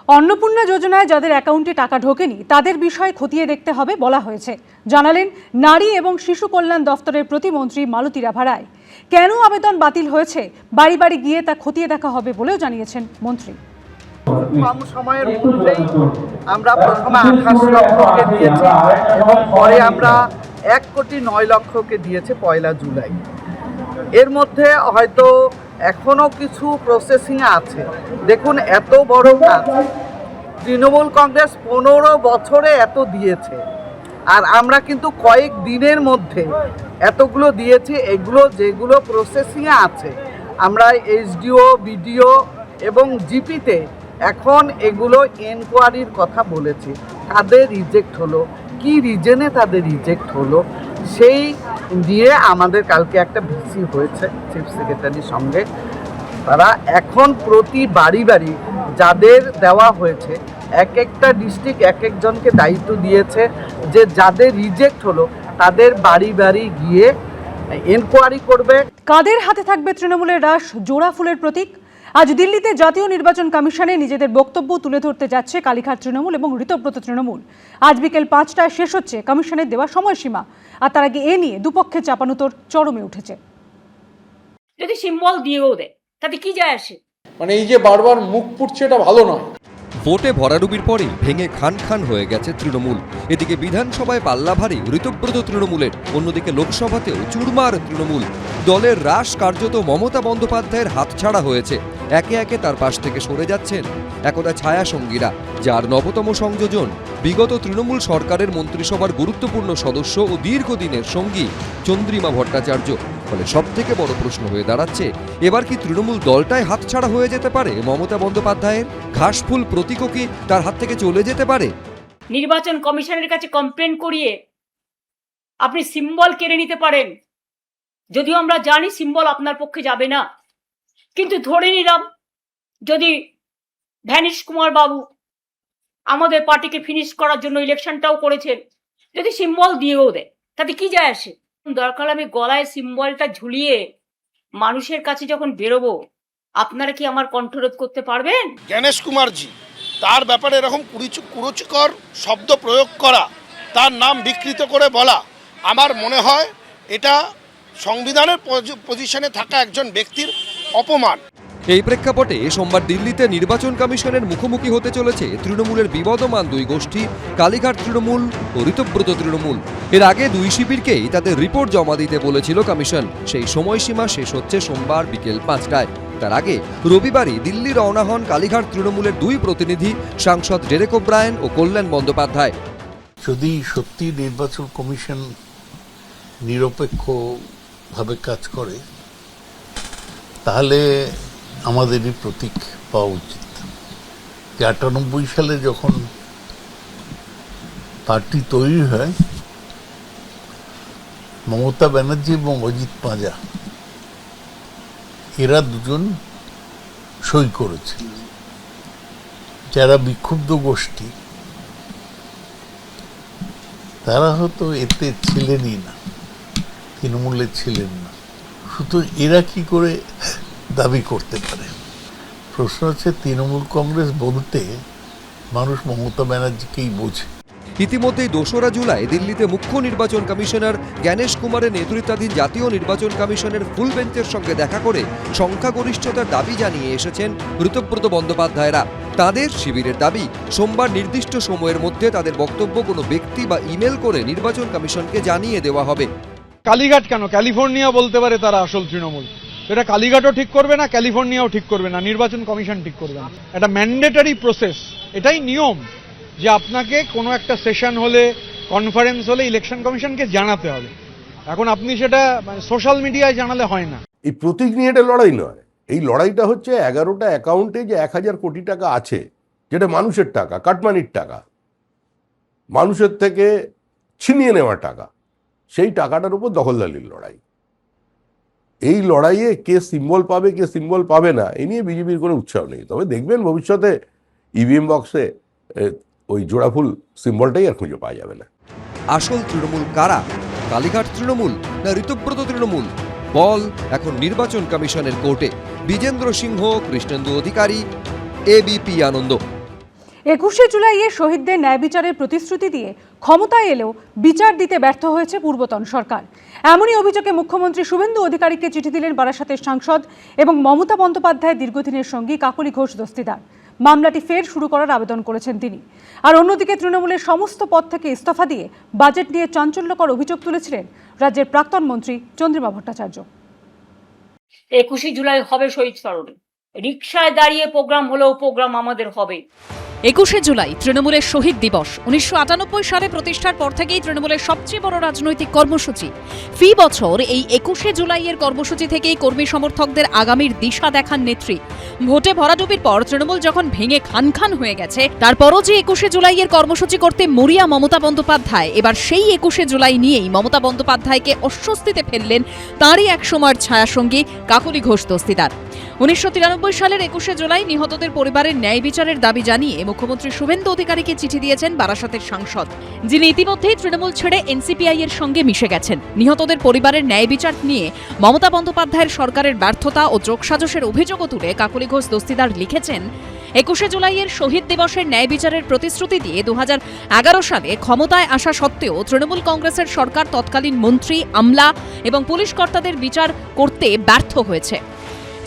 অন্নপূর্ণা যোজনায় যাদের অ্যাকাউন্টে টাকা ঢোকেনি তাদের বিষয়ে খতিয়ে দেখতে হবে বলা হয়েছে, জানালেন নারী এবং শিশু কল্যাণ দফতরের প্রতিমন্ত্রী মালতী রাভা রায়। কেন আবেদন বাতিল হয়েছে বাড়ি বাড়ি গিয়ে তা খতিয়ে দেখা হবে বলেও জানিয়েছেন মন্ত্রী। কম সময়ের মধ্যেই আমরা প্রথমে 28 লক্ষকে দিয়েছি এবং পরে আমরা 1,09,00,000কে দিয়েছে 1 জুলাই। এর মধ্যে হয়তো এখনো কিছু প্রসেসিংয়ে আছে। দেখুন, এত বড় কাজ তৃণমূল কংগ্রেস 15 বছরে এত দিয়েছে, আর আমরা কিন্তু কয়েক দিনের মধ্যে এতগুলো দিয়েছি। এগুলো যেগুলো প্রসেসিংয়ে আছে, আমরা এসডিও, বিডিও এবং জিপিতে এখন এগুলো এনকোয়ারির কথা বলেছি। কাদের রিজেক্ট হলো, কি রিজনে তাদের রিজেক্ট হলো, সেই নিয়ে আমাদের কালকে একটা ভিসি হয়েছে চিফ সেক্রেটারির সঙ্গে। তারা এখন প্রতি বাড়ি বাড়ি যাদের দেওয়া হয়েছে, এক একটা ডিস্ট্রিক্ট এক একজনকে দায়িত্ব দিয়েছে যে যাদের রিজেক্ট হলো তাদের বাড়ি বাড়ি গিয়ে এনকোয়ারি করবে। কাদের হাতে থাকবে তৃণমূলের রাশ জোড়া ফুলের প্রতীক? আজ দিল্লিতে জাতীয় নির্বাচন কমিশনে নিজেদের বক্তব্য তুলে ধরতে যাচ্ছে কালীঘাট তৃণমূল এবং ঋতব্রত তৃণমূল। আজ বিকেল 5টায় শেষ হচ্ছে কমিশনের দেওয়া সময়সীমা, আর তার আগে এ নিয়ে দুপক্ষের চাপানুতোর চরমে উঠেছে। যদি সিম্বল দিয়েও দেয় তাতে কি যায় আসে? মানে এই যে বারবার মুখ পুড়ছে, এটা ভালো নয়। ভোটে ভরাডুবির পরে ভেঙে খান খান হয়ে গেছে তৃণমূল। এদিকে বিধানসভায় পাল্লা ভারী ঋতব্রত তৃণমূলের, অন্যদিকে লোকসভাতেও চুরমার তৃণমূল। দলের রাশ কার্যত মমতা বন্দ্যোপাধ্যায়ের হাতছাড়া হয়েছে। একে একে তার পাশ থেকে সরে যাচ্ছেন একদা ছায়া সঙ্গীরা, যার নবতম সংযোজন বিগত তৃণমূল সরকারের মন্ত্রিসভার গুরুত্বপূর্ণ সদস্য ও দীর্ঘদিনের সঙ্গী চন্দ্রিমা ভট্টাচার্য। ফলে সব থেকে বড় প্রশ্ন হয়ে দাঁড়াচ্ছে, এবার কি তৃণমূল দলটাই হাতছাড়া হয়ে যেতে পারে মমতা বন্দ্যোপাধ্যায়ের? ঘাসফুল প্রতীকও কি তার হাত থেকে চলে যেতে পারে? নির্বাচন কমিশনের কাছে কমপ্লেন করিয়ে আপনি সিম্বল কেড়ে নিতে পারেন, যদিও আমরা জানি সিম্বল আপনার পক্ষে যাবে না। কিন্তু ধরে নিলাম যদি ভ্যানিশ কুমার বাবু আমাদের পার্টিকে ফিনিশ করার জন্য ইলেকশনটাও করেছেন, যদি সিম্বল দিয়েও দেয় তাতে কি যায় আসে? দরকার আমি গলায় সিম্বলটা ঝুলিয়ে মানুষের কাছে যখন বেরোবো, আপনারা কি আমার কণ্ঠরোধ করতে পারবেন? গণেশ কুমারজি, তার ব্যাপারে এরকম কুরুচিকর শব্দ প্রয়োগ করা, তার নাম বিকৃত করে বলা, আমার মনে হয় এটা সংবিধানের পজিশনে থাকা একজন ব্যক্তির অপমান। এই প্রেক্ষাপটে সোমবার দিল্লিতে নির্বাচন কমিশনের মুখোমুখি হতে চলেছে তৃণমূলের বিবদমান দুই গোষ্ঠী, কালীঘাট তৃণমূল ও ঋতব্রত তৃণমূল। এর আগে দুই শিবিরকেই তাদের রিপোর্ট জমা দিতে বলেছিল কমিশন। সেই সময়সীমা শেষ হচ্ছে সোমবার বিকেল 5টায়। তার আগে রবিবারই দিল্লি রওনা হন কালীঘাট তৃণমূলের দুই প্রতিনিধি, সাংসদ ডেরেক ওব্রায়েন ও কল্যাণ বন্দ্যোপাধ্যায়। যদি সত্যি নির্বাচন কমিশন নিরপেক্ষভাবে কাজ করে, তাহলে আমাদেরই প্রতীক পাওয়া উচিত। 98 সালে যখন পার্টি তৈরি হয়, মমতা ব্যানার্জি এবং অজিত পাঁজা এরা দুজন সই করেছে। যারা বিক্ষুব্ধ গোষ্ঠী তারা হয়তো এতে ছিলেনই না, তৃণমূলের ছিলেন না, শুধু এরা কি করে দাবি করতে পারে? প্রশ্ন হচ্ছে, তৃণমূল কংগ্রেস বলতে মানুষ মমতা ব্যানার্জিকেই বোঝে। ইতিমধ্যেই 2রা জুলাই দিল্লিতে মুখ্য নির্বাচন কমিশনার গণেশ কুমারের নেতৃত্বাধীন জাতীয় নির্বাচন কমিশনের ফুল বেঞ্চের সঙ্গে দেখা করে সংখ্যাগরিষ্ঠতার দাবি জানিয়ে এসেছেন ঋতব্রত বন্দ্যোপাধ্যায়রা। তাদের শিবিরের দাবি, সোমবার নির্দিষ্ট সময়ের মধ্যে তাদের বক্তব্য কোনো ব্যক্তি বা ইমেল করে নির্বাচন কমিশনকে জানিয়ে দেওয়া হবে। কালীঘাট কেন, ক্যালিফোর্নিয়া বলতে পারে তারা আসল তৃণমূল। এটা কালীঘাটও ঠিক করবে না, ক্যালিফোর্নিয়াও ঠিক করবে না, নির্বাচন কমিশন ঠিক করবে না। এটা ম্যান্ডেটরি প্রসেস, এটাই নিয়ম যে আপনাকে কোনো একটা সেশন হলে, কনফারেন্স হলে ইলেকশন কমিশনকে জানাতে হবে। এখন আপনি সেটা সোশ্যাল মিডিয়ায় জানালে হয় না। এই প্রতীক নিয়ে এটা লড়াই নয়, এই লড়াইটা হচ্ছে 11টা অ্যাকাউন্টে যে 1000 কোটি টাকা আছে, যেটা মানুষের টাকা, কাটমানির টাকা, মানুষের থেকে ছিনিয়ে নেওয়া টাকা, সেই টাকাটার উপর দখলদারির লড়াই। এই লড়াইয়ে কে সিম্বল পাবে কে সিম্বল পাবে না, এ নিয়ে বিজেপির কোনো উৎসাহ নেই। তবে দেখবেন ভবিষ্যতে ইভিএম বক্সে ওই জোড়াফুল সিম্বলটাই আর খুঁজে পাওয়া যাবে না। আসল তৃণমূল কারা? কালীঘাট তৃণমূল না ঋতব্রত তৃণমূল? বল এখন নির্বাচন কমিশনের কোর্টে। বিজেন্দ্র সিংহ, কৃষ্ণেন্দু অধিকারী, এবিপি আনন্দ। 21শে জুলাইয়ে শহীদদের ন্যায় বিচারের প্রতিশ্রুতি দিয়ে ক্ষমতায় এলেও বিচার দিতে ব্যর্থ হয়েছে পূর্বতন সরকার। এমনই অভিযোগে মুখ্যমন্ত্রী শুভেন্দু অধিকারীকে চিঠি দিলেন বারাসাতের সাংসদ এবং মমতা বন্দ্যোপাধ্যায়ের দীর্ঘদিনের সঙ্গী কাকলি ঘোষ দস্তিদার। মামলাটি ফের শুরু করার আবেদন করেছেন তিনি। আর অন্যদিকে তৃণমূলের সমস্ত পদ থেকে ইস্তফা দিয়ে বাজেট নিয়ে চাঞ্চল্যকর অভিযোগ তুলেছিলেন রাজ্যের প্রাক্তন মন্ত্রী চন্দ্রিমা ভট্টাচার্য। 21শে জুলাই হবে শহীদ স্মরণে, রিকশায় দাঁড়িয়ে প্রোগ্রাম হলেও প্রোগ্রাম আমাদের হবে। 21শে জুলাই তৃণমূলের শহীদ দিবস। 1998 সালে প্রতিষ্ঠার পর থেকেই তৃণমূলের সবচেয়ে বড় রাজনৈতিক কর্মসূচি। ফি বছর এই 21শে জুলাইয়ের কর্মসূচি থেকেই কর্মী সমর্থকদের আগামীর দিশা দেখান নেত্রী। ভোটে ভরাডুবির পর তৃণমূল যখন ভেঙে খান খান হয়ে গেছে, তারপরও যে 21শে জুলাইয়ের কর্মসূচি করতে মরিয়া মমতা বন্দ্যোপাধ্যায়, এবার সেই 21শে জুলাই নিয়েই মমতা বন্দ্যোপাধ্যায়কে অস্বস্তিতে ফেললেন তাঁরই এক সময়ের ছায়াসঙ্গী কাকলি ঘোষ দস্তিদার। 1993 সালের 21শে জুলাই নিহতদের পরিবারের ন্যায় বিচারের দাবি জানিয়ে মুখ্যমন্ত্রী শুভেন্দু অধিকারীকে চিঠি দিয়েছেন বারাসাতের সাংসদ, যিনি ইতিমধ্যেই তৃণমূল ছেড়ে এনসিপিআই এর সঙ্গে মিশে গেছেন। নিহতদের পরিবারের ন্যায় বিচার নিয়ে মমতা বন্দ্যোপাধ্যায়ের সরকারের ব্যর্থতা ও যোগসাজশের অভিযোগও তুলে কাকলি ঘোষ দস্তিদার লিখেছেন, 21শে জুলাইয়ের শহীদ দিবসের ন্যায় বিচারের প্রতিশ্রুতি দিয়ে 2011 সালে ক্ষমতায় আসা সত্ত্বেও তৃণমূল কংগ্রেসের সরকার তৎকালীন মন্ত্রী, আমলা এবং পুলিশ কর্তাদের বিচার করতে ব্যর্থ হয়েছে।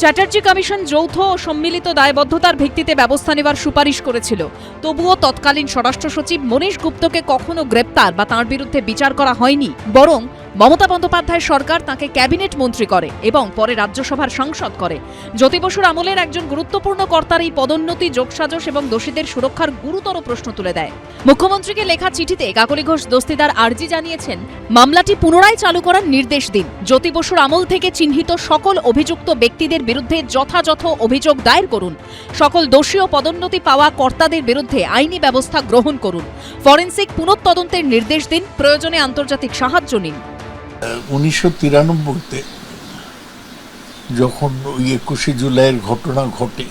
চ্যাটার্জি কমিশন যৌথ ও সম্মিলিত দায়বদ্ধতার ভিত্তিতে ব্যবস্থা নেওয়ার সুপারিশ করেছিল। তবুও তৎকালীন স্বরাষ্ট্র সচিব মনীশ গুপ্তকে কখনো গ্রেপ্তার বা তাঁর বিরুদ্ধে বিচার করা হয়নি, বরং মমতা বন্দ্যোপাধ্যায় সরকার তাঁকে ক্যাবিনেট মন্ত্রী করে এবং পরে রাজ্যসভার সাংসদ করে। জ্যোতি বসুর আমলের একজন গুরুত্বপূর্ণ কর্তার এই পদোন্নতি, যোগসাজশ এবং দোষীদের সুরক্ষার গুরুতর প্রশ্ন তুলে দেয়। মুখ্যমন্ত্রীকে লেখা চিঠিতে কাকলি ঘোষ দস্তিদার আর্জি জানিয়েছেন, মামলাটি পুনরায় চালু করার নির্দেশ দিন। জ্যোতি বসুর আমল থেকে চিহ্নিত সকল অভিযুক্ত ব্যক্তিদের বিরুদ্ধে যথাযথ অভিযোগ দায়ের করুন। সকল দোষী ও পদোন্নতি পাওয়া কর্তাদের বিরুদ্ধে আইনি ব্যবস্থা গ্রহণ করুন। ফরেনসিক পুনঃতদন্তের নির্দেশ দিন। প্রয়োজনে আন্তর্জাতিক সাহায্য নিন। 1993-তে যখন ওই 21শে জুলাইয়ের ঘটনা ঘটে,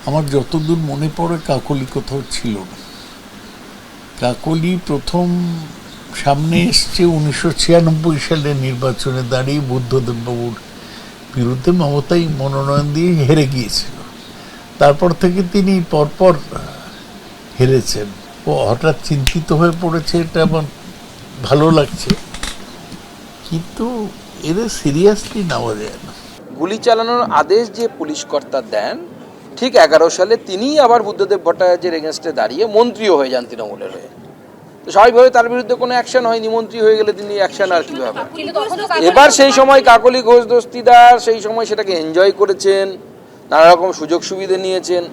আমার যতদূর মনে পড়ে কাকলি কোথাও ছিল না। কাকলি প্রথম সামনে এসছে 1996 সালে নির্বাচনে দাঁড়িয়ে বুদ্ধদেব বাবুর বিরুদ্ধে। মমতাই মনোনয়ন দিয়ে হেরে গিয়েছিল। তারপর থেকে তিনি পরপর হেরেছেন। ও হঠাৎ চিন্তিত হয়ে পড়েছে, এটা আমার ভালো লাগছে, কিন্তু এদের সিরিয়াসলি নেওয়া যায় না। গুলি চালানোর আদেশ যে পুলিশ কর্তা দেন, ঠিক 11 সালে তিনিই আবার বুদ্ধদেব ভট্টাচার্যের এগেনস্টে দাঁড়িয়ে মন্ত্রীও হয়ে যান তৃণমূলের হয়ে। তো স্বাভাবিকভাবে তার বিরুদ্ধে কোনো অ্যাকশন হয়নি। মন্ত্রী হয়ে গেলে তিনি অ্যাকশন আর কীভাবে? এবার সেই সময় কাকলি ঘোষ দস্তিদার সেই সময় সেটাকে এনজয় করেছেন, নানা রকম সুযোগ সুবিধা নিয়েছেন।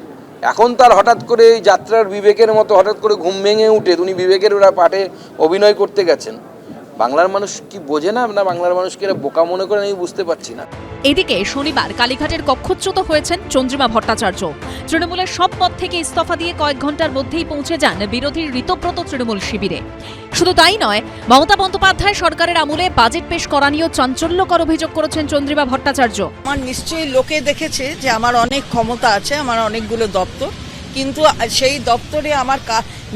এখন তার হঠাৎ করে যাত্রার বিবেকের মতো হঠাৎ করে ঘুম ভেঙে উঠে উনি বিবেকের ওরা পাঠে অভিনয় করতে গেছেন। বাংলার মানুষ কি বোঝে না, না বাংলার মানুষকে এরা বোকা মনে করেন, আমি বুঝতে পারছি না। এদিকে শনিবার কালীঘাটের কক্ষচ্যুত হয়েছেন চন্দ্রিমা ভট্টাচার্য। তৃণমূলের সব পদ থেকে ইস্তফা দিয়ে কয়েক ঘন্টার মধ্যেই পৌঁছে যান বিরোধী ঋতব্রত তৃণমূল শিবিরে। শুধু তাই নয়, মমতা বন্দ্যোপাধ্যায় সরকারের আমলে বাজেট পেশ করা নিয়েও চাঞ্চল্যকর অভিযোগ করেছেন চন্দ্রিমা ভট্টাচার্য। আমার নিশ্চয়ই লোকে দেখেছে যে আমার অনেক ক্ষমতা আছে, আমার অনেকগুলো দপ্তর, কিন্তু সেই দপ্তরে আমার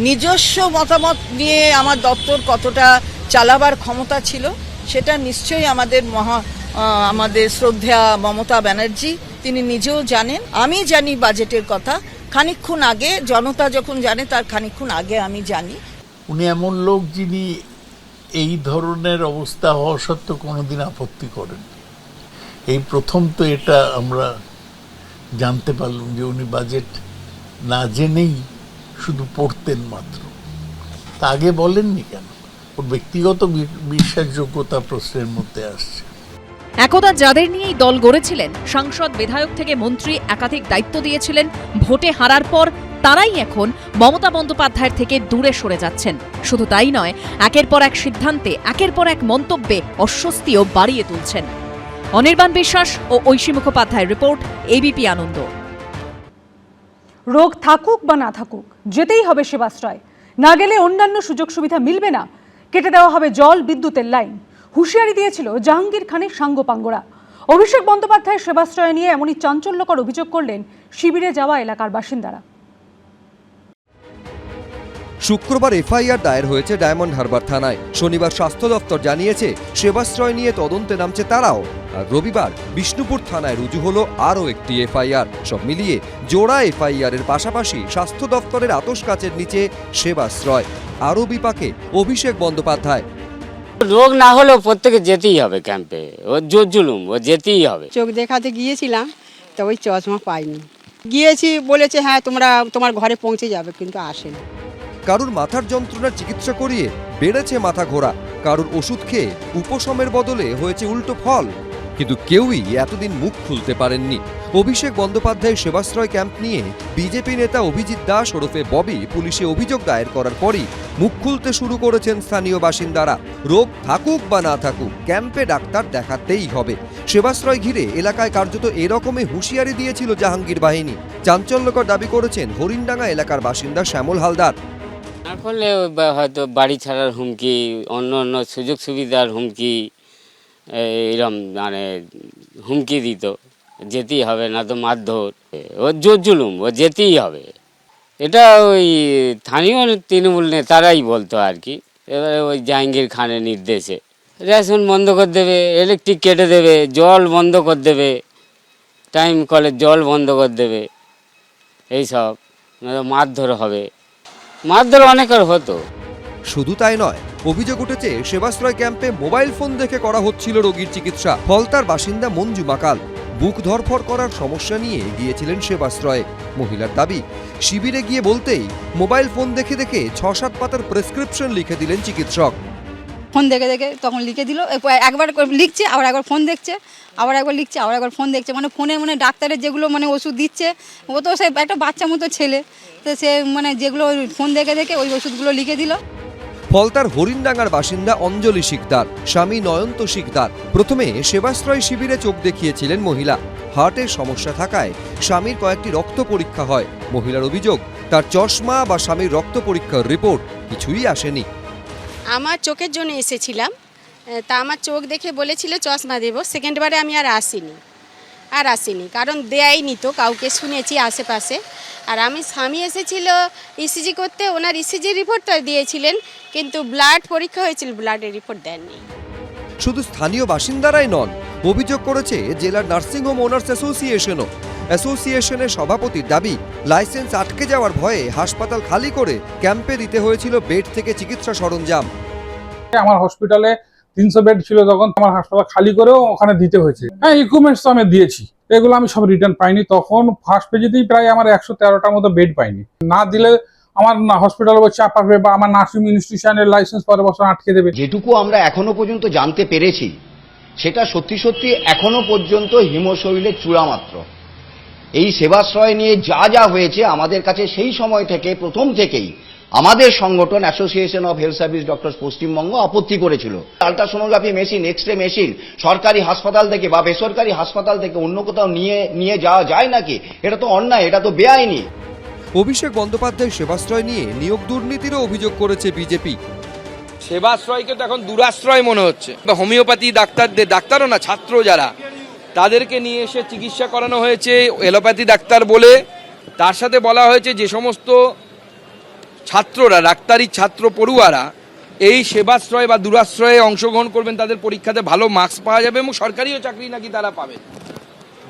নিজস্ব মতামত নিয়ে আমার দপ্তর কতটা চালাবার ক্ষমতা ছিল সেটা নিশ্চয়ই আমাদের শ্রদ্ধা মমতা ব্যানার্জি তিনি নিজেও জানেন। আমি জানি বাজেটের কথা খানিকক্ষণ আগে, জনতা যখন জানে তার খানিকক্ষণ আগে আমি জানি। উনি এমন লোক যিনি এই ধরনের অবস্থা হওয়া সত্ত্বেও কোনোদিন আপত্তি করেন। এই প্রথম তো এটা আমরা জানতে পারলাম যে উনি বাজেট না জেনেই শুধু পড়তেন মাত্র। তা আগে বলেননি কেন? ওর ব্যক্তিগত বিশ্বাসযোগ্যতা প্রশ্নের মধ্যে আসছে। একদা যাদের নিয়েই দল গড়েছিলেন, সাংসদ, বিধায়ক থেকে মন্ত্রী, একাধিক দায়িত্ব দিয়েছিলেন, ভোটে হারার পর তারাই এখন মমতা বন্দ্যোপাধ্যায়ের থেকে দূরে সরে যাচ্ছেন। শুধু তাই নয়, একের পর এক সিদ্ধান্তে, একের পর এক মন্তব্যে অস্বস্তিও বাড়িয়ে তুলছেন। অনির্বাণ বিশ্বাস ও ঐশী মুখোপাধ্যায়ের রিপোর্ট, এবিপি আনন্দ। রোগ থাকুক বা না থাকুক, যেতেই হবে সেবাশ্রয়। না গেলে অন্যান্য সুযোগ সুবিধা মিলবে না। কেটে দেওয়া হবে জল, বিদ্যুতের লাইন। হুঁশিয়ারি দিয়েছিল জাহাঙ্গীর খানের সাঙ্গপাঙ্গরা। অভিষেক বন্দ্যোপাধ্যায়ের সেবাশ্রয় নিয়ে এমনই চাঞ্চল্যকর অভিযোগ করলেন শিবিরে যাওয়া এলাকার বাসিন্দারা। শুক্রবার এফআইআর দায়ের হয়েছে ডায়মন্ড হারবার থানায়। শনিবার স্বাস্থ্য দপ্তর জানিয়েছে সেবাশ্রয় নিয়ে তদন্তে নামছে তারাও। আর রবিবার বিষ্ণুপুর থানায় রুজু হলো আরও একটি এফআইআর। সব মিলিয়ে জোড়া এফআইআর এর পাশাপাশি স্বাস্থ্য দপ্তরের আতশ কাচের নিচে সেবাশ্রয়। আরও বিপাকে অভিষেক বন্দ্যোপাধ্যায়। রোগ না হলেও প্রত্যেকে যেতেই হবে ক্যাম্পে, ও জোর জুলুম, ও যেতেই হবে। চোখ দেখাতে গিয়েছিলাম, তো ওই চশমা পাইনি। গিয়েছি, বলেছে হ্যাঁ তোমার ঘরে পৌঁছে যাবে, কিন্তু আসেনি। কারুর মাথার যন্ত্রণার চিকিৎসা করিয়ে বেড়েছে মাথা ঘোরা, কারুর ওষুধ খেয়ে উপশমের বদলে হয়েছে উল্টো ফল। কিন্তু কেউই এতদিন মুখ খুলতে পারেননি। অভিষেক বন্দ্যোপাধ্যায় সেবাশ্রয় ক্যাম্প নিয়ে বিজেপি নেতা অভিজিৎ দাস ওরফে ববি পুলিশে অভিযোগ দায়ের করার পরই মুখ খুলতে শুরু করেছেন স্থানীয় বাসিন্দারা। রোগ থাকুক বা না থাকুক, ক্যাম্পে ডাক্তার দেখাতেই হবে। সেবাশ্রয় ঘিরে এলাকায় কার্যত এরকমই হুঁশিয়ারি দিয়েছিল জাহাঙ্গীর বাহিনী। চাঞ্চল্যকর দাবি করেছেন হরিণডাঙ্গা এলাকার বাসিন্দা শ্যামল হালদার। না করলে হয়তো বাড়ি ছাড়ার হুমকি, অন্য অন্য সুযোগ সুবিধার হুমকি, এরম মানে হুমকি দিত, যেতেই হবে, না তো মারধর, ও জোর জুলুম, ও যেতেই হবে। এটা ওই স্থানীয় তৃণমূল নেতারাই বলতো আর কি। এবারে ওই জাহাঙ্গীর খানের নির্দেশে রেশন বন্ধ করে দেবে, ইলেকট্রিক কেটে দেবে, জল বন্ধ করে দেবে, টাইম কলের জল বন্ধ করে দেবে, এইসব মারধর হবে। মারধর অনেকের হতো। শুধু তাই নয়, অভিযোগ উঠেছে সেবাশ্রয় ক্যাম্পে মোবাইল ফোন দেখে করা হচ্ছিল রোগীর চিকিৎসা। ফলতার বাসিন্দা মঞ্জু মাকাল বুক ধরফর করার সমস্যা নিয়ে গিয়েছিলেন সেবাশ্রয়ে। মহিলার দাবি, শিবিরে গিয়ে বলতেই মোবাইল ফোন দেখে দেখে 6-7 পাতার প্রেসক্রিপশন লিখে দিলেন চিকিৎসক। ফোন দেখে দেখে তখন লিখে দিল, একবার লিখছে, আবার একবার ফোন দেখছে, আবার একবার লিখছে, আবার একবার ফোন দেখছে। মানে ফোনে মানে ডাক্তারের যেগুলো মানে ওষুধ দিচ্ছে, ও তো সে একটা বাচ্চা মতো ছেলে, তো সে মানে যেগুলো ফোন দেখে দেখে ওই ওষুধগুলো লিখে দিল। ফলতার হরিণডাঙ্গার বাসিন্দা অঞ্জলি শিকদার স্বামী নয়ন্ত শিকদার প্রথমে সেবাশ্রয় শিবিরে চোখ দেখিয়েছিলেন মহিলা। হার্টের সমস্যা থাকায় স্বামীর কয়েকটি রক্ত পরীক্ষা হয়। মহিলার অভিযোগ, তার চশমা বা স্বামীর রক্ত পরীক্ষার রিপোর্ট কিছুই আসেনি। আমার চোখের জন্য এসেছিলাম, তা আমার চোখ দেখে বলেছিল চশমা দেবো। সেকেন্ডবারে আমি আর আসিনি, কারণ দেয়নি তো কাউকে, শুনেছি আশেপাশে। আর আমি স্বামী এসেছিল ইসিজি করতে, ওনার ইসিজি রিপোর্টটা দিয়েছিলেন, কিন্তু ব্লাড পরীক্ষা হয়েছিল, ব্লাডের রিপোর্ট দেননি। শুধু স্থানীয় বাসিন্দারাই নন, অভিযোগ করেছে জেলার নার্সিংহোম ওনার্স অ্যাসোসিয়েশনও। অ্যাসোসিয়েশনের সভাপতির দাবি, লাইসেন্স আটকে যাওয়ার ভয়ে হাসপাতাল খালি করে ক্যাম্পে দিতে হয়েছিল বেড থেকে চিকিৎসা সরঞ্জাম। আমার হসপিটালে 300 বেড ছিল, তখন আমার হাসপাতাল খালি করেও ওখানে দিতে হয়েছে। হ্যাঁ, ইকুইপমেন্টস তো আমি দিয়েছি, এগুলো আমি সব রিটার্ন পাইনি। তখন ফার্স্ট পেজেতেই প্রায় আমার 113টার মতো বেড পাইনি। না দিলে আমার হসপিটাল চাপ পাবে, বা আমার নার্সিং ইনস্টিটিউশনের লাইসেন্স পরের বছর আটকে দেবে। যেটুকু আমরা এখনো পর্যন্ত জানতে পেরেছি, সেটা সত্যি সত্যি এখনো পর্যন্ত হিমশৈলের চূড়া মাত্র। এই সেবাশ্রয় নিয়ে যা যা হয়েছে আমাদের কাছে সেই সময় থেকে, প্রথম থেকেই আমাদের সংগঠন association of health service doctors Paschimbanga আপত্তি করেছিল। Ultrasonography machine, X ray machine সরকারি হাসপাতাল থেকে বা বেসরকারি হাসপাতাল থেকে অন্য কোথাও নিয়ে যাওয়া যায় নাকি? এটা তো অন্যায়, এটা তো বেআইনি। অভিষেক বন্দ্যোপাধ্যায় সেবাশ্রয় নিয়ে নিয়োগ দুর্নীতিরও অভিযোগ করেছে বিজেপি। সেবাশ্রয়কে তো এখন দুরাশ্রয় মনে হচ্ছে। হোমিওপ্যাথি ডাক্তারও না, ছাত্র যারা, তাদেরকে নিয়ে এসে চিকিৎসা করানো হয়েছে এলোপ্যাথি ডাক্তার বলে। তার সাথে বলা হয়েছে যে সমস্ত ছাত্ররা, ডাক্তারি ছাত্র পড়ুয়ারা এই সেবাশ্রয় বা দুরাশ্রয়ে অংশগ্রহণ করবেন, তাদের পরীক্ষাতে ভালো মার্কস পাওয়া যাবে এবং সরকারিও চাকরি নাকি তারা পাবে,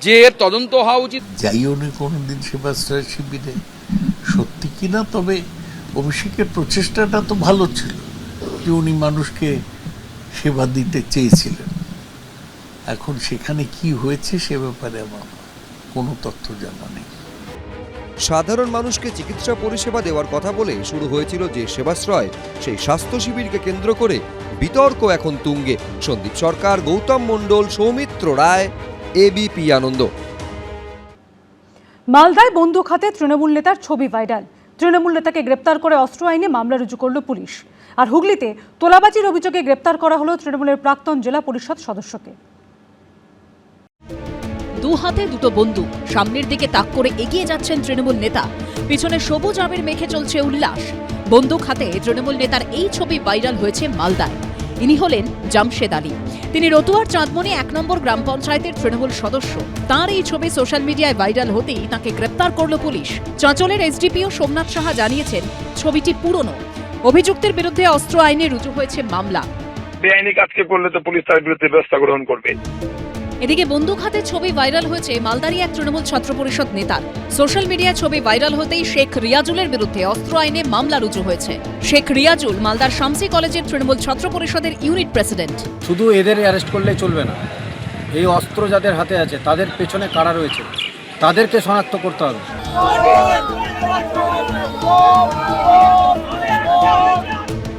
যে এর তদন্ত হওয়া উচিত। যাইও না কোনোদিন সেবাশ্রয় শিবিরে, সত্যি কিনা, তবে অভিষেকের প্রচেষ্টাটা তো ভালো ছিল যে উনি মানুষকে সেবা দিতে চেয়েছিলেন। এখন সেখানে কি হয়েছে সে ব্যাপারে আমার কোনো তথ্য জানা নেই। সাধারণ মানুষকে চিকিৎসা পরিষেবা দেওয়ার কথা বলে শুরু হয়েছিল যে সেবাশ্রয়, সেই স্বাস্থ্য শিবিরকে কেন্দ্র করে বিতর্ক এখন তুঙ্গে। সন্দীপ সরকার, গৌতম মণ্ডল, সৌমিত্র রায়, এবিপি আনন্দ। মালদায় বন্দুক হাতে তৃণমূল নেতার ছবি ভাইরাল। তৃণমূল নেতাকে গ্রেপ্তার করে অস্ত্র আইনে মামলা রুজু করল পুলিশ। আর হুগলিতে তোলাবাজির অভিযোগে গ্রেপ্তার করা হলো তৃণমূলের প্রাক্তন জেলা পরিষদ সদস্যকে। দু হাতে দুটো বন্দুক, সামনের দিকে তাক করে এগিয়ে যাচ্ছেন তৃণমূল নেতা, পিছনে সবুজ আবির মেখে চলছে উল্লাস। বন্দুক হাতে তৃণমূল নেতার এই ছবি ভাইরাল হয়েছে মালদায়। ইনি হলেন জামশেদ আলী। তিনি রতুয়ার চাঁদমনি 1 নম্বর গ্রাম পঞ্চায়েতের তৃণমূল সদস্য। তার এই ছবি সোশ্যাল মিডিয়ায় ভাইরাল হতেই তাকে গ্রেপ্তার করল পুলিশ। চাঁচলের এসডিপিও সোমনাথ সাহা জানিয়েছেন, ছবিটি পুরনো। অভিযুক্তের বিরুদ্ধে অস্ত্র আইনে রুজু হয়েছে মামলা। বেআইনি কাজকে করলে তো পুলিশ তার বিরুদ্ধে ব্যবস্থা গ্রহণ করবে। এদিকে বন্দুক হাতে ছবি ভাইরাল হয়েছে মালদারি এক তৃণমূল ছাত্র পরিষদ নেতার। সোশ্যাল মিডিয়ায় ছবি ভাইরাল হতেই শেখ রিয়াজুলের বিরুদ্ধে অস্ত্র আইনে মামলা রুজু হয়েছে। শেখ রিয়াজুল মালদার শামসি কলেজের তৃণমূল ছাত্র পরিষদের ইউনিট প্রেসিডেন্ট। শুধু এদের অ্যারেস্ট করলেই চলবে না, এই অস্ত্র যাদের হাতে আছে তাদের পেছনে কারা রয়েছে তাদেরকে শনাক্ত করতে হবে।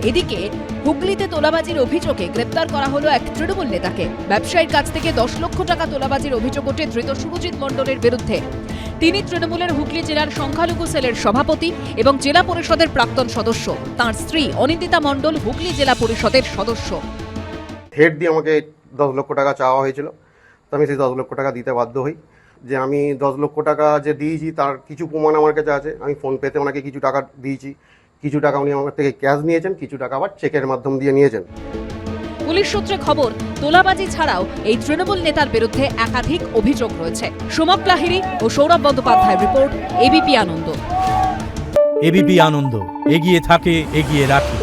এদিকে হুগলিতে তোলাবাজির অভিযোগে গ্রেপ্তার করা হলো এক তৃণমূল নেতাকে। ব্যবসায়ীর কাছ থেকে 10 লক্ষ টাকা তোলাবাজির অভিযোগ ওঠে ধৃত সুরজিৎ মণ্ডলের বিরুদ্ধে। তিনি তৃণমূলের হুগলি জেলার সংখ্যালঘু সেলের সভাপতি এবং জেলা পরিষদের প্রাক্তন সদস্য। তার স্ত্রী অনিন্দিতা মণ্ডল হুগলি জেলা পরিষদের সদস্য। হেড দিয়ে আমাকে 10 লক্ষ টাকা চাওয়া হয়েছিল, তো আমি সেই 10 লক্ষ টাকা দিতে বাধ্য হই। যে আমি 10 লক্ষ টাকা যে দিয়েছি তার কিছু প্রমাণ আমার কাছে আছে। আমি ফোনপেতে ওনাকে কিছু টাকা দিয়েছি, কিছু টাকা উনি আমার থেকে ক্যাশ নিয়েছেন, কিছু টাকা আবার চেকের মাধ্যম দিয়ে নিয়েছেন। পুলিশ সূত্রে খবর, তোলাবাজি ছাড়াও এই তৃণমূল নেতার বিরুদ্ধে একাধিক অভিযোগ রয়েছে। সোমক লাহিড়ী ও সৌরভ বন্দ্যোপাধ্যায়ের রিপোর্ট, এবিপি আনন্দ। এবিপি আনন্দ, এগিয়ে থাকে, এগিয়ে রাখে।